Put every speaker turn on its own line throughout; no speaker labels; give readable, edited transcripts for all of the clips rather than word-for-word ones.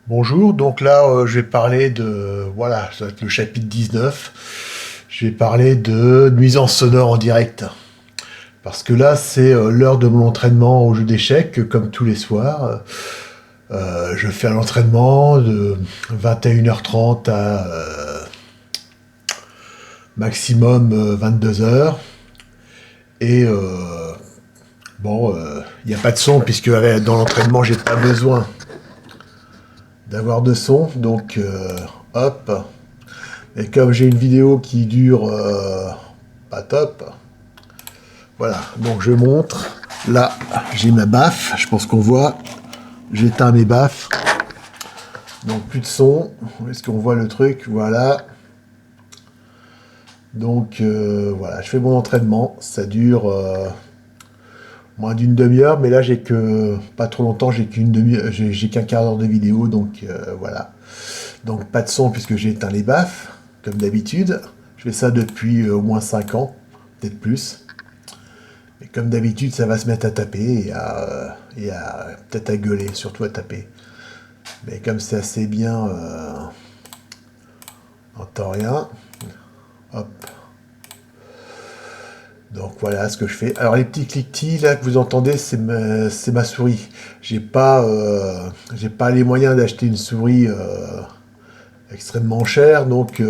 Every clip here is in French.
Bonjour, donc là je vais parler de, voilà, ça va être le chapitre 19. Je vais parler de nuisance sonore en direct. Parce que là c'est l'heure de mon entraînement au jeu d'échecs, comme tous les soirs. Je fais un entraînement de 21h30 à maximum 22h. Et bon, il n'y a pas de son puisque dans l'entraînement j'ai pas besoin d'avoir de son. Donc hop. Et comme j'ai une vidéo qui dure pas top, voilà, donc je montre. Là, j'ai ma baffe, je pense qu'on voit. J'éteins mes baffes, donc plus de son. Est-ce qu'on voit le truc? Voilà. Donc voilà, je fais mon entraînement. Ça dure moins d'une demi-heure, mais là j'ai que pas trop longtemps, j'ai qu'une demi, j'ai qu'un quart d'heure de vidéo, donc voilà. Donc pas de son puisque j'ai éteint les baffes, comme d'habitude. Je fais ça depuis au moins 5 ans, peut-être plus. Et comme d'habitude, ça va se mettre à taper et à peut-être à gueuler, surtout à taper. Mais comme c'est assez bien en temps rien, hop. Donc voilà ce que je fais. Alors les petits cliquetis là que vous entendez, c'est ma souris. J'ai pas les moyens d'acheter une souris extrêmement chère, donc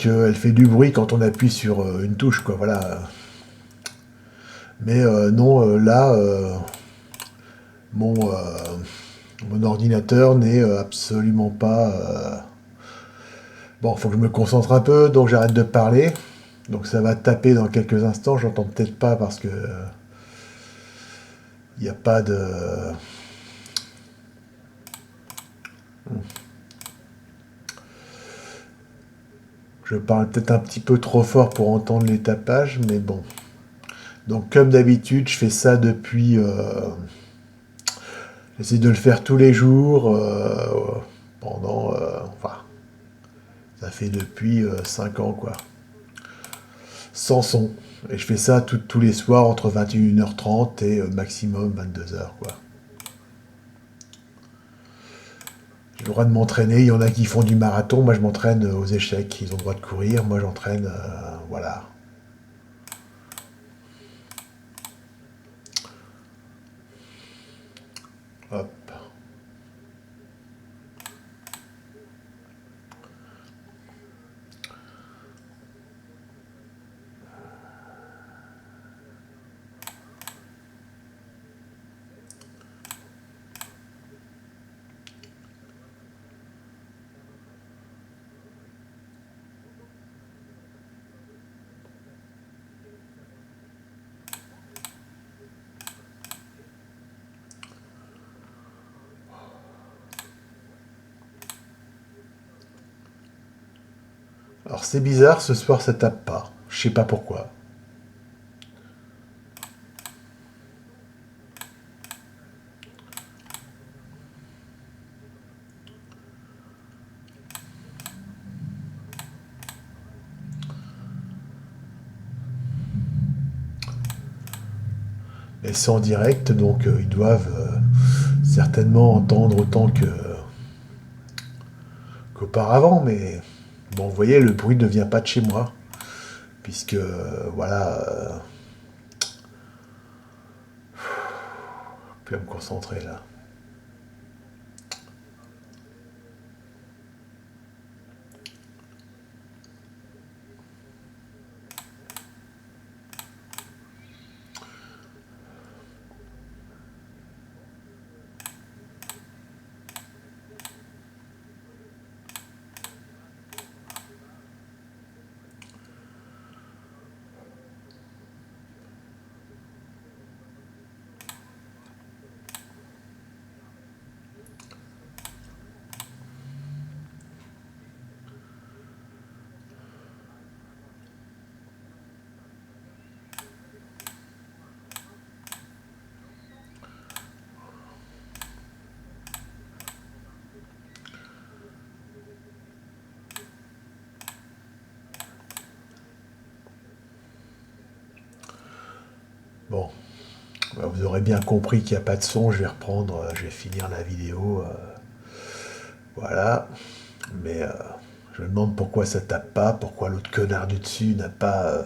elle fait du bruit quand on appuie sur une touche, quoi. Voilà. Mais non, là, mon mon ordinateur n'est absolument pas. Bon, faut que je me concentre un peu, donc j'arrête de parler. Donc ça va taper dans quelques instants. J'entends peut-être pas parce que il n'y a pas de. Je parle peut-être un petit peu trop fort pour entendre les tapages, mais bon. Donc comme d'habitude, je fais ça depuis. J'essaie de le faire tous les jours pendant. Enfin, ça fait depuis 5 ans, quoi. Sans son. Et je fais ça tous les soirs entre 21h30 et maximum 22h, quoi. J'ai le droit de m'entraîner. Il y en a qui font du marathon. Moi, je m'entraîne aux échecs. Ils ont le droit de courir. Moi, j'entraîne. Voilà. Hop. Alors, c'est bizarre. Ce soir, ça tape pas. Je sais pas pourquoi. Mais c'est en direct, donc ils doivent certainement entendre autant qu'auparavant. Mais bon, vous voyez, le bruit ne vient pas de chez moi. Puisque, voilà, plus à me concentrer là. Vous aurez bien compris qu'il n'y a pas de son. Je vais reprendre, je vais finir la vidéo. Voilà. Mais je me demande pourquoi ça tape pas, pourquoi l'autre connard du dessus n'a pas,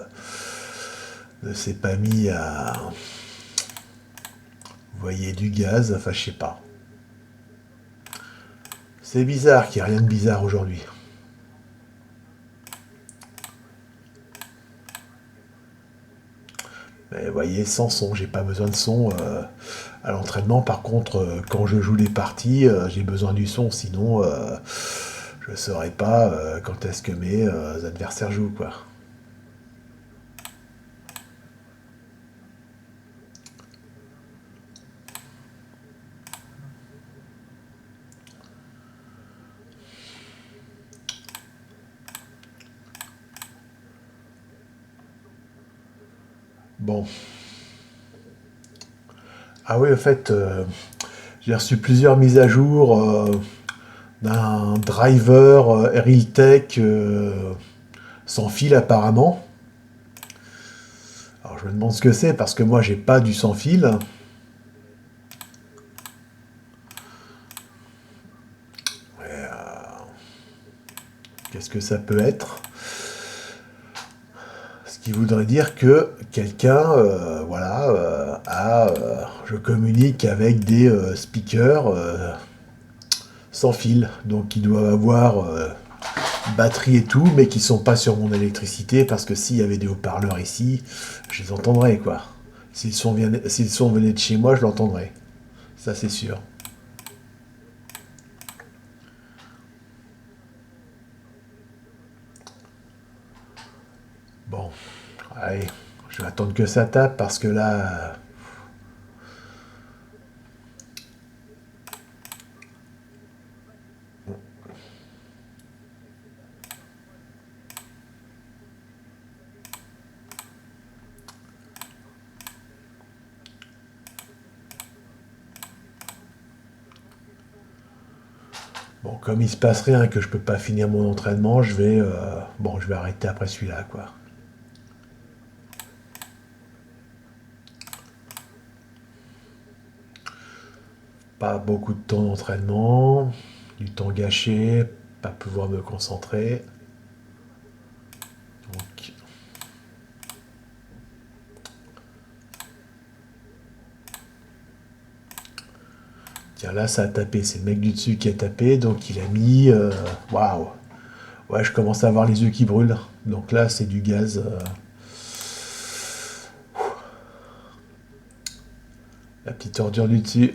ne s'est pas mis à envoyer du gaz. Enfin, je sais pas. C'est bizarre qu'il n'y ait rien de bizarre aujourd'hui. Mais vous voyez, sans son, j'ai pas besoin de son à l'entraînement. Par contre, quand je joue des parties, j'ai besoin du son, sinon je ne saurais pas quand est-ce que mes adversaires jouent, quoi. Bon. Ah oui, en fait, j'ai reçu plusieurs mises à jour d'un driver Realtek sans fil apparemment. Alors je me demande ce que c'est parce que moi j'ai pas du sans fil. Qu'est-ce que ça peut être? Ce qui voudrait dire que quelqu'un, voilà, je communique avec des speakers sans fil, donc ils doivent avoir batterie et tout, mais qui sont pas sur mon électricité, parce que s'il y avait des haut-parleurs ici, je les entendrais, quoi. Si le son venait de chez moi, je l'entendrais. Ça, c'est sûr. Bon, allez, je vais attendre que ça tape, parce que là... Bon, comme il se passe rien, que je peux pas finir mon entraînement, bon, je vais arrêter après celui-là, quoi. Pas beaucoup de temps d'entraînement, du temps gâché, pas pouvoir me concentrer. Donc, tiens, là, ça a tapé. C'est le mec du dessus qui a tapé, donc il a mis... Waouh! Ouais, je commence à avoir les yeux qui brûlent. Donc là, c'est du gaz. La petite ordure du dessus.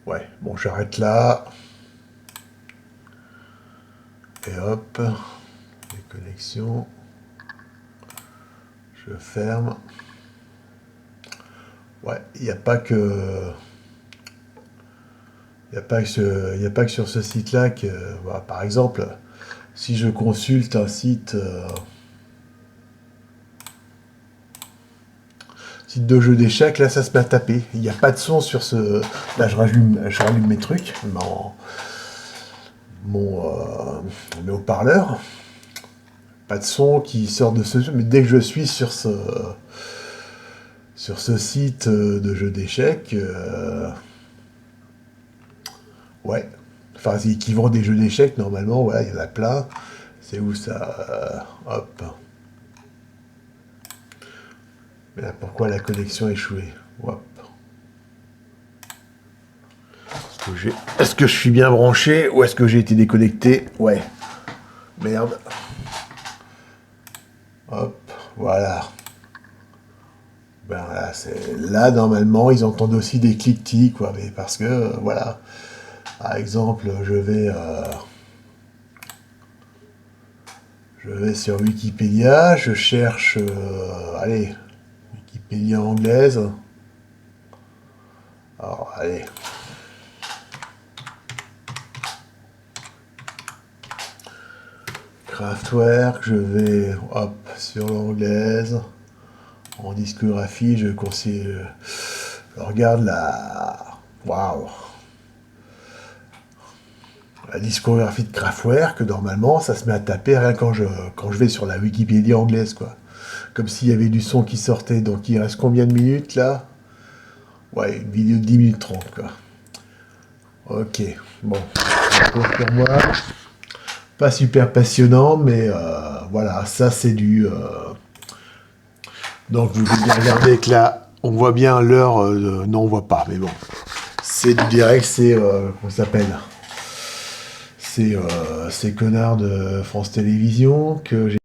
Ouais, bon, j'arrête là. Et hop, déconnexion. Je ferme. Ouais, il n'y a pas que... Il n'y a pas que sur ce site-là que... Voilà, par exemple, si je consulte un site... site de jeu d'échecs, là ça se met à taper. Il n'y a pas de son sur ce... Là je rallume mes trucs, mes haut-parleurs. Pas de son qui sort de ce jeu, mais dès que je suis sur ce site de jeu d'échecs, ouais. Enfin, qui vend des jeux d'échecs, normalement, ouais, il y en a plein. C'est où ça hop. Mais là, pourquoi la connexion a échoué? Hop. Est-ce que je suis bien branché ou est-ce que j'ai été déconnecté? Ouais. Merde. Hop, voilà. Ben là, là, normalement, ils entendent aussi des cliquetis, quoi. Mais parce que, voilà. Par exemple, je vais sur Wikipédia, je cherche, allez, Wikipédia anglaise. Alors, allez. Kraftwerk, je vais, hop, sur l'anglaise. En discographie, je conseille... Je regarde la... Waouh! La discographie de Kraftwerk, normalement, ça se met à taper rien quand je vais sur la Wikipédia anglaise, quoi. Comme s'il y avait du son qui sortait. Donc, il reste combien de minutes, là? Ouais, une vidéo de 10 minutes 30, quoi. Ok, bon. Pour moi, pas super passionnant, mais voilà, ça, c'est du... Donc, vous pouvez bien regarder que là, on voit bien l'heure... non, on voit pas, mais bon. C'est du direct, c'est... comment ça s'appelle? C'est ces connards de France Télévisions que j'ai